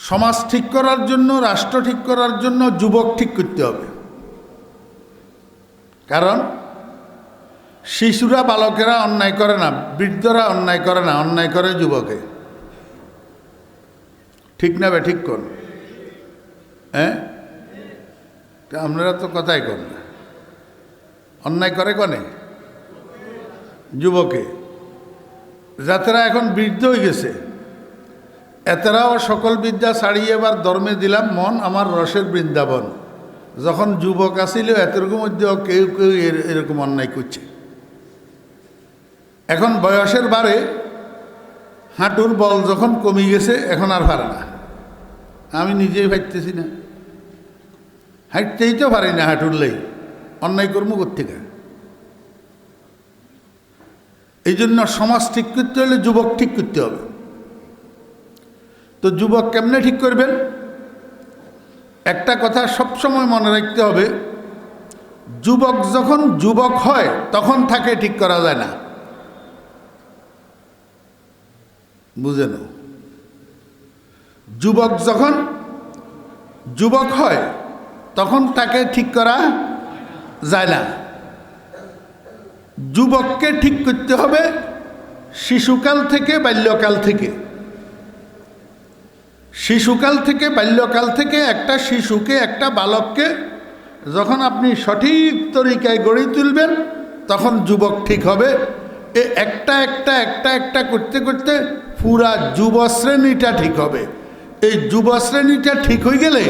সমাজ ঠিক করার জন্য, রাষ্ট্র ঠিক করার জন্য যুবক ঠিক করতে হবে। কারণ শিশুরা, বালকেরা অন্যায় করে না, বৃদ্ধরা অন্যায় করে না, অন্যায় করে যুবকে। ঠিক না বে ঠিক কোন? হ্যাঁ, আপনারা তো কথাই কোন না। অন্যায় করে কনে? যুবকে। যাতেরা এখন বৃদ্ধ হয়ে গেছে, এতেরাও সকল বিদ্যা ছাড়িয়ে এবার ধর্মে দিলাম মন, আমার রসের বৃন্দাবন। যখন যুবক আসিল এতরকম মধ্যে কেউ কেউ এরকম অন্যায় করছে। এখন বয়সের বারে হাঁটুর বল যখন কমে গেছে, এখন আর পারে না। আমি নিজেই ভাবতেছি না, হাঁটতেই তো পারি না, হাঁটুর লেই অন্যায় কর্ম কোত্থেকে। এই জন্য সমাজ ঠিক করতে হলে যুবক ঠিক করতে হবে। তো যুবক কেমনে ঠিক করবেন? একটা কথা সবসময় মনে রাখতে হবে, যুবক যখন যুবক হয় তখন তাকে ঠিক করা যায় না। বুঝেন? যুবক যখন যুবক হয় তখন তাকে ঠিক করা যায় না। যুবককে ঠিক করতে হবে শিশুকাল থেকে, বাল্যকাল থেকে। শিশুকাল থেকে, বাল্যকাল থেকে একটা শিশুকে, একটা বালককে যখন আপনি সঠিক তরিকায় গড়ে তুলবেন, তখন যুবক ঠিক হবে। এ একটা একটা একটা একটা করতে করতে পুরা যুব শ্রেণীটা ঠিক হবে। এই যুব শ্রেণীটা ঠিক হয়ে গেলে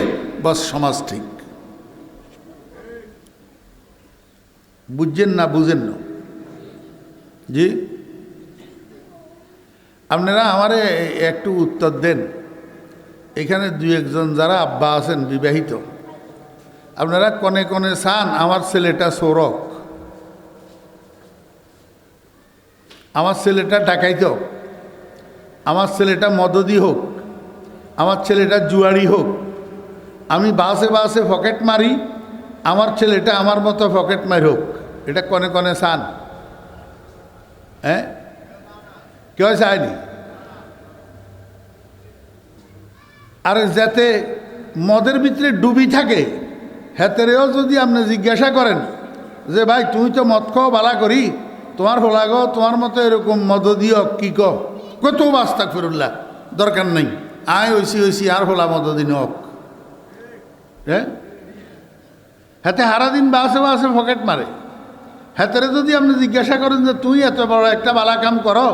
বাস সমাজ ঠিক। বুঝছেন না? বুঝেন না? জি, আপনারা আমারে একটু উত্তর দেন। এখানে দুই একজন যারা আব্বা আছেন বিবাহিত, আপনারা কনে কনে চান আমার ছেলেটা চোরক, আমার ছেলেটা ডাকাইত, আমার ছেলেটা মদদি হোক, আমার ছেলেটা জুয়ারি হোক, আমি বাসে বাসে পকেট মারি, আমার ছেলেটা আমার মতো পকেট মারি হোক। এটা কনে কনে চান? হ্যাঁ, কেউ চায়নি? আর যাতে মদের ভিতরে ডুবি থাকে, হেতেরেও যদি আপনি জিজ্ঞাসা করেন যে ভাই তুই তো মদ খাও বালা করি, তোমার হোলা গো তোমার মতো এরকম মদ দিও কি কত বাস্তাক ফিরুল্লাহ, দরকার নেই, আয় ওইসি আর হোলা মদ দিন হোক। হ্যাঁ, হাতে হারাদিন বাসে বাসে পকেট মারে। হাতেরে যদি আপনি জিজ্ঞাসা করেন যে তুই এত বড় একটা বালা কাম করো,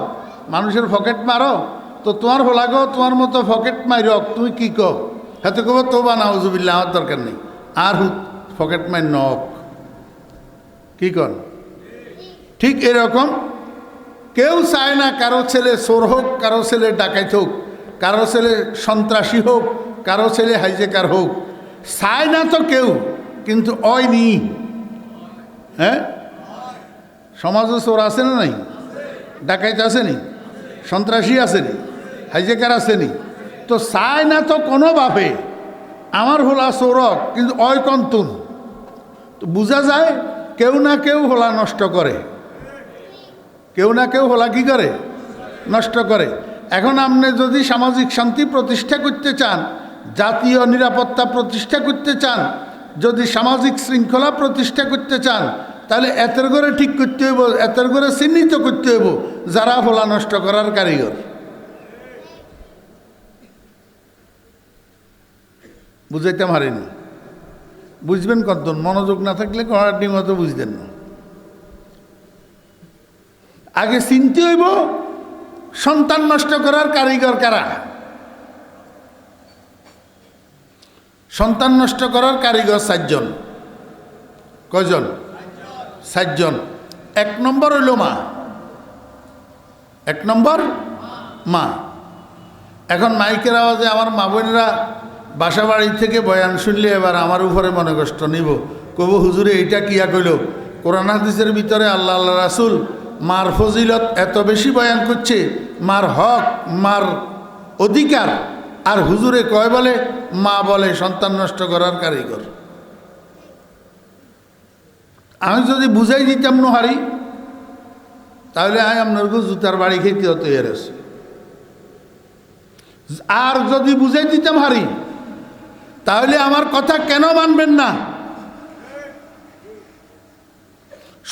মানুষের পকেট মারো, তো তোমার হোলাগো তোমার মতো পকেট মারক, তুই কি কো? হাতে কব তো বা নাউজুবিল্লাহ, আমার দরকার নেই, আর পকেট মার নক। কি কন? ঠিক এরকম কেউ চায় না কারো ছেলে চোর হোক, কারো ছেলে ডাকাইত হোক, কারো ছেলে সন্ত্রাসী হোক, কারো ছেলে হাইজেকার হোক। চায় না তো কেউ, কিন্তু অয়নি। হ্যাঁ, সমাজে চোর আছে না নাই? ডাকাইত আসেনি? সন্ত্রাসী আসেনি? হাইজেকার আসেনি? তো চায় না তো কোনো বাপে আমার হোলা চোরক, কিন্তু অয় কন্তুন। তো বোঝা যায় কেউ না কেউ হোলা নষ্ট করে, কেউ না কেউ হোলা কি করে? নষ্ট করে। এখন আপনি যদি সামাজিক শান্তি প্রতিষ্ঠা করতে চান, জাতীয় নিরাপত্তা প্রতিষ্ঠা করতে চান, যদি সামাজিক শৃঙ্খলা প্রতিষ্ঠা করতে চান, তাহলে এতের করে ঠিক করতে হইব, এতের করে চিহ্নিত করতে হইব যারা হোলা নষ্ট করার কারিগর। বুঝাইতে পারিনি? বুঝবেন কত? মনোযোগ না থাকলে কড়াটি মতো বুঝবেন না। আগে চিনতে হইব সন্তান নষ্ট করার কারিগর কারা। সন্তান নষ্ট করার কারিগর 4 জন। কয়জন? 4 জন। 1 নম্বর হইল মা। 1 নম্বর মা। এখন মাইকের আওয়াজে আমার মা বোনেরা বাসা বাড়ি থেকে বয়ান শুনলে এবার আমার উপরে মনে কষ্ট নিব, কব হুজুরে এইটা কিয়া কইল? কোরআন হাদিসের ভিতরে আল্লাহ আল্লাহ রাসূল মার ফজিলত এত বেশি বয়ান করছে, মার হক, মার অধিকার, আর হুজুরে কয় বলে মা বলে সন্তান নষ্ট করার কারিগর। আমি যদি বুঝাই দিতাম নোহারি, তাহলে আমি আপনার জুতার বাড়ি খেতে হতো। এর আর যদি বুঝাই দিতে পারি তাহলে আমার কথা কেন মানবেন না?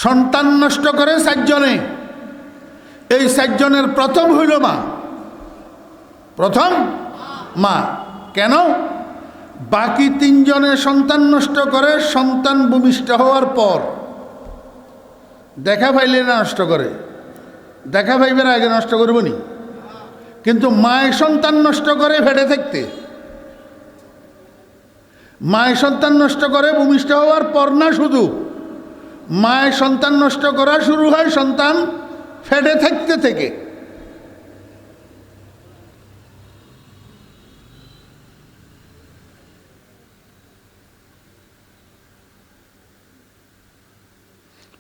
সন্তান নষ্ট করে 4 জনে, এই 4 জনের প্রথম হইল মা, প্রথম মা। কেন? বাকি 3 জনে সন্তান নষ্ট করে সন্তান ভূমিষ্ঠ হওয়ার পর। দেখা পাইলে না নষ্ট করে, দেখা পাইবার আগে নষ্ট করব নি, কিন্তু মায়ের সন্তান নষ্ট করে ফেটে থাকতে। মায়ের সন্তান নষ্ট করে ভূমিষ্ঠ হওয়ার পর না, শুধু মায়ের সন্তান নষ্ট করা শুরু হয় সন্তান ফেটে থাকতে থেকে।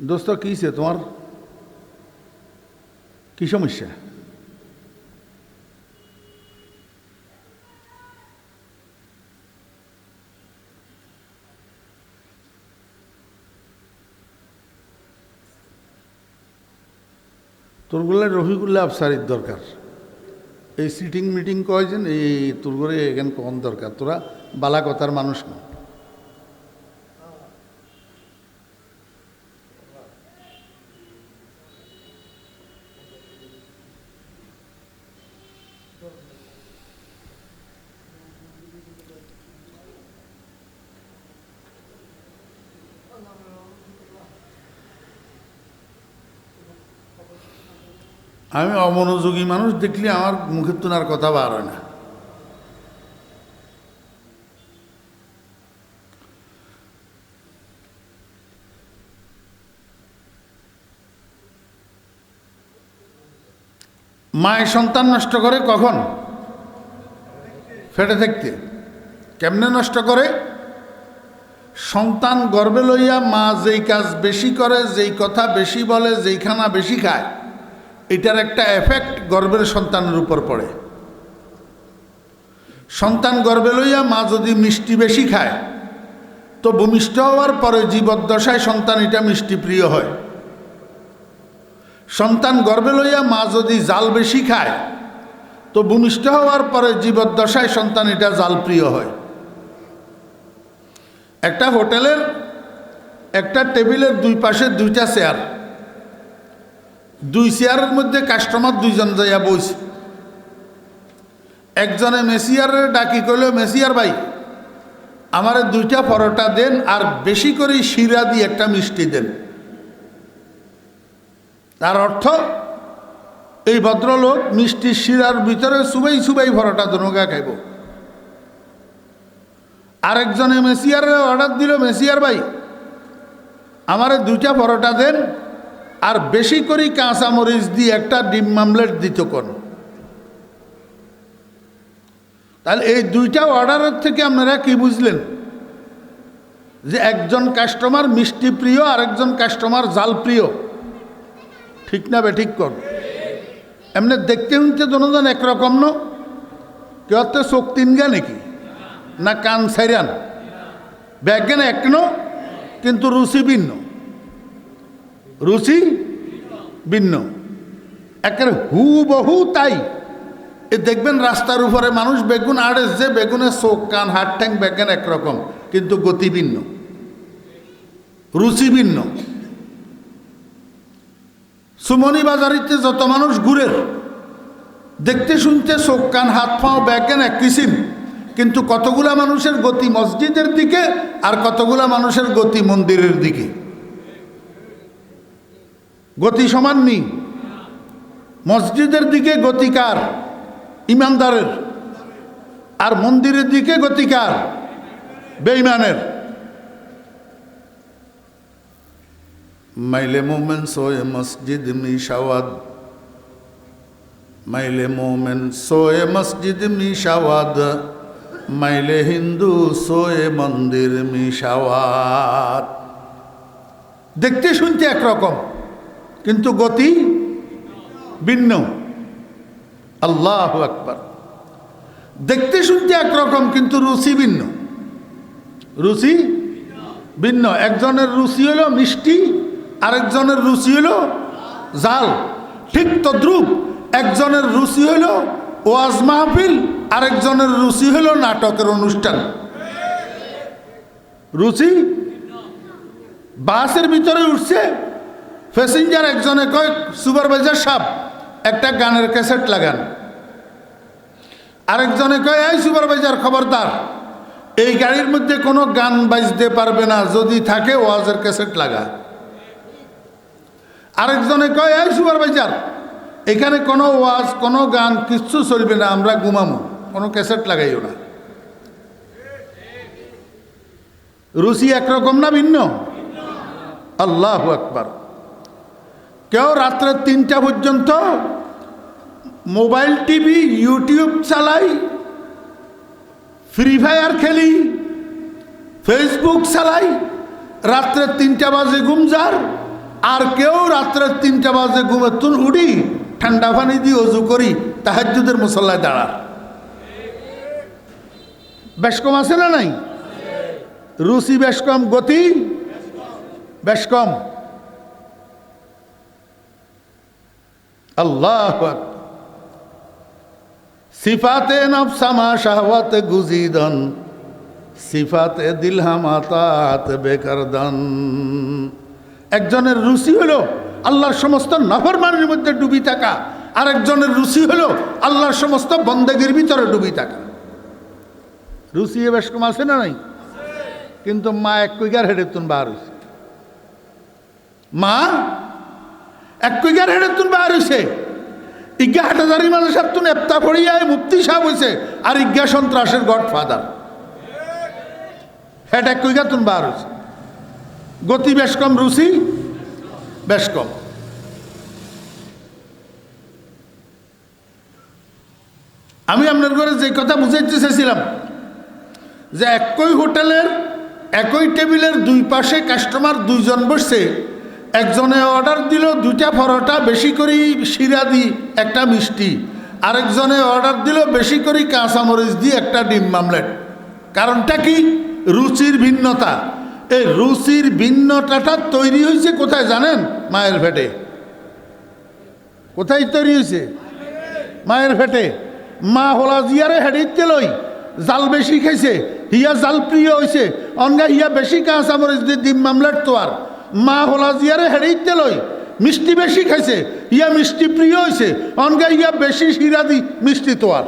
দোস্ত কিছে তোমার, কি সমস্যা? তোরগুলা রফিকুল্লাহ আফসারির দরকার, এই সিটিং মিটিং কয়েছেন, এই তোরগুলো এখানে কন দরকার। তোরা বালা কথার মানুষ না। আমি অমনোযোগী মানুষ দেখলে আমার মুখের তুনার কথা বার হয় না। মায়ের সন্তান নষ্ট করে কখন? ফেটে থাকতে। কেমনে নষ্ট করে? সন্তান গর্ভে লইয়া মা যেই কাজ বেশি করে, যেই কথা বেশি বলে, যেই খানা বেশি খায়, এটার একটা এফেক্ট গর্ভের সন্তানের উপর পড়ে। সন্তান গর্ভে লইয়া মা যদি মিষ্টি বেশি খায়, তো ভূমিষ্ঠ হওয়ার পরে জীবদ্দশায় সন্তান এটা মিষ্টি প্রিয় হয়। সন্তান গর্ভে লইয়া মা যদি জাল বেশি খায়, তো ভূমিষ্ঠ হওয়ার পরে জীবদ্দশায় সন্তান এটা জাল প্রিয় হয়। একটা হোটেলের একটা টেবিলের 2 পাশে 2টা চেয়ার, 2 চেয়ারের মধ্যে কাস্টমার 2 জন যাইয়া বইছে। একজনে মেসিয়ারে ডাকি কইল, মেসিয়ার ভাই আমারে 2টা পরোটা দেন, আর বেশি করে শিরা দিয়ে একটা মিষ্টি দেন। তার অর্থ এই ভদ্রলোক মিষ্টির শিরার ভিতরে সুবাই সুবাই পরোটা দনুগা খাইব। আরেকজনে মেসিয়ারে অর্ডার দিল, মেসিয়ার ভাই আমারে 2টা পরোটা দেন, আর বেশি করে কাঁচা মরিচ দিয়ে একটা ডিম মামলেট দিত কোন। তাহলে এই 2টা অর্ডারের থেকে আপনারা কি বুঝলেন? যে একজন কাস্টমার মিষ্টি প্রিয়, আরেকজন কাস্টমার জাল প্রিয়। ঠিক না বে ঠিক কর? এমনি দেখতে শুনতে দুজন একরকম ন? কেউ তো চোখ 3 গা নাকি, না কান 4 ব্যাজ্ঞান এক ন, কিন্তু রুচি ভিন্ন। রুচি ভিন্ন, একের হুবহু তাই। এ দেখবেন রাস্তার উপরে মানুষ বেগুন আড়ে, যে বেগুনের চোখ কান হাত ঠ্যাং বেগুন একরকম, কিন্তু গতি ভিন্ন, রুচি ভিন্ন। সুমনি বাজারিতে যত মানুষ ঘুরে, দেখতে শুনতে চোখ কান হাত পাও বেগুন এক কিসিম, কিন্তু কতগুলা মানুষের গতি মসজিদের দিকে, আর কতগুলা মানুষের গতি মন্দিরের দিকে। গতি সমান নেই। মসজিদের দিকে গতিকার ইমানদারের, আর মন্দিরের দিকে গতিকার বেঈমানের। মাইলে মোমেন সোয়ে মসজিদ মিশাওয়াদ, মাইলে মোমেন সোয়ে মসজিদ মিশাওয়াদ, মাইলে হিন্দু সোয়ে মন্দির মিশাওয়াদ। দেখতে শুনতে একরকম, কিন্তু গতি ভিন্ন। আল্লাহু আকবার। দেখতে শুনতে একরকম, কিন্তু রুচি ভিন্ন। রুচি ভিন্ন। একজনের রুচি হলো মিষ্টি, আরেকজনের রুচি হলো জাল। ঠিক তদ্রূপ একজনের রুচি হলো ওয়াজ মাহফিল, আরেকজনের রুচি হলো নাটকের অনুষ্ঠান। রুচি বাসের ভিতরে উঠছে, প্যাসেঞ্জার একজনে কয় সুপারভাইজার সাহেব একটা গানের ক্যাসেট লাগান। আরেকজনে কয় এই সুপারভাইজার খবরদার, এই গাড়ির মধ্যে কোনো গান বাজতে পারবে না, যদি থাকে ওয়াজের ক্যাসেট লাগা। আরেকজনে কয় এই সুপারভাইজার এখানে কোনো ওয়াজ কোনো গান কিচ্ছু চলবে না, আমরা ঘুমামো, কোনো ক্যাসেট লাগাইও না। রুচি একরকম না ভিন্ন? আল্লাহু আকবার। কেউ রাত্রে 3টা পর্যন্ত মোবাইল টিভি ইউটিউব চালাই, ফ্রি ফায়ার খেলি, ফেসবুক চালাই, রাত্রে 3টা বাজে ঘুম যার। আর কেউ রাত্রে 3টা বাজে ঘুমেতুন উঠি ঠান্ডা পানি দিয়ে অজু করি তাহাজ্জুদের মুসল্লায় দাঁড়ার। বেশ কম আছে না নাই? রুচি বেশ কম, গতি বেশ কম। আল্লাহু আকবার। সিফাতে নফসামা শাহওয়াতে গুজিদন, সিফাতে দিলহামাতাত বেকারদান। একজনের রুচি হলো আল্লাহর সমস্ত নাফরমানির মধ্যে ডুবি থাকা, আরেকজনের রুচি হলো আল্লাহর সমস্ত বন্দেগীর ভিতরে ডুবি থাকা। রুচি বেশ কম আছে না নাই? কিন্তু মা এক কুইগার হেডে তুন বার হয়েছে, মা এক কুইগার হেডে তুন বার হয়েছে। ইজ্ঞা হাটাদারি মানুষ তুন এপ্তা পড়িয়ায় মুফতি সাহেব হয়েছে, আর ইজ্ঞা সন্ত্রাসের গডফাদার। হেড এক কুইগার তুন বার হয়েছে। গতি বেশ কম, রুচি বেশ কম। আমি আপনার ঘরে যে কথা বুঝাইতে চাইছিলাম যে একই হোটেলের একই টেবিলের দুই পাশে কাস্টমার দুইজন বসছে, একজনে অর্ডার দিল 2টা পরোটা বেশি করে শিরা দি একটা মিষ্টি, আরেকজনে অর্ডার দিল বেশি করে কাঁচামরিচ দিয়ে একটা ডিম মামলেট। কারণটা কি? রুচির ভিন্নতা। এই রুচির ভিন্নতাটা তৈরি হয়েছে কোথায় জানেন? মায়ের পেটে। কোথায় তৈরি হয়েছে? মায়ের পেটে। মা হলা জিয়ারে হেডিতে লই জাল বেশি খাইছে, হিয়া জাল প্রিয় হয়েছে, অনগা হিয়া বেশি কাঁচামরিচ দিয়ে ডিম মামলেট তোয়ার। মা হলা জিয়ারে হেডিতে লই মিষ্টি বেশি খাইছে, হিয়া মিষ্টি প্রিয় হয়েছে, অনগা হিয়া বেশি শিরা দি মিষ্টি তোয়ার।